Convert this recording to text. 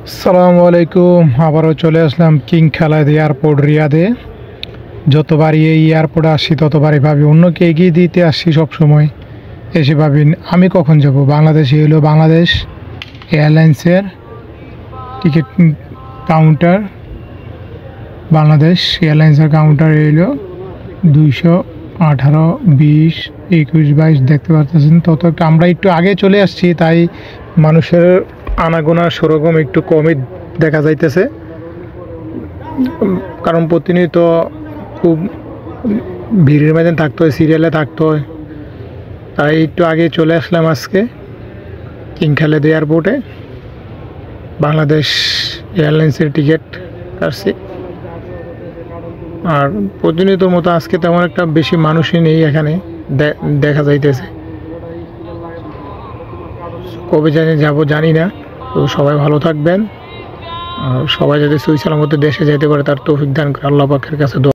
আসসালামু আলাইকুম। আবারও চলে আসলাম কিং খালেদ এয়ারপোর্ট রিয়াদে। যতবারই এই এয়ারপোর্টে আসি ততবারই ভাবি অন্যকে এগিয়ে দিতে আসছি সবসময়। এসে ভাবি আমি কখন যাব। বাংলাদেশে হলো বাংলাদেশ এয়ারলাইন্সের টিকিট কাউন্টার। বাংলাদেশ এয়ারলাইন্সের কাউন্টার এলো 218, 20, 21, 22 দেখতে পাচ্ছেন। তত একটা আমরা একটু আগে চলে আসছি, তাই মানুষের আনাগোনা সেরকম একটু কমই দেখা যাইতেছে, কারণ প্রতিনিয়ত খুব ভিড়ের মধ্যে থাকতে হয়, সিরিয়ালে থাকতে হয়। তাই একটু আগে চলে আসলাম আজকে কিং খালেদ এয়ারপোর্টে। বাংলাদেশ এয়ারলাইন্সের টিকিট কাটছি। আর প্রতিনিয়ত মতো আজকে তেমন একটা বেশি মানুষই নেই এখানে দেখা যাইতেছে। কবে যাবো জানি না। তো সবাই ভালো থাকবেন, আর সবাই যাতে সহি সালামতে দেশে যেতে পারে তার তৌফিক দান করে আল্লাহ পাকের কাছে দোয়া।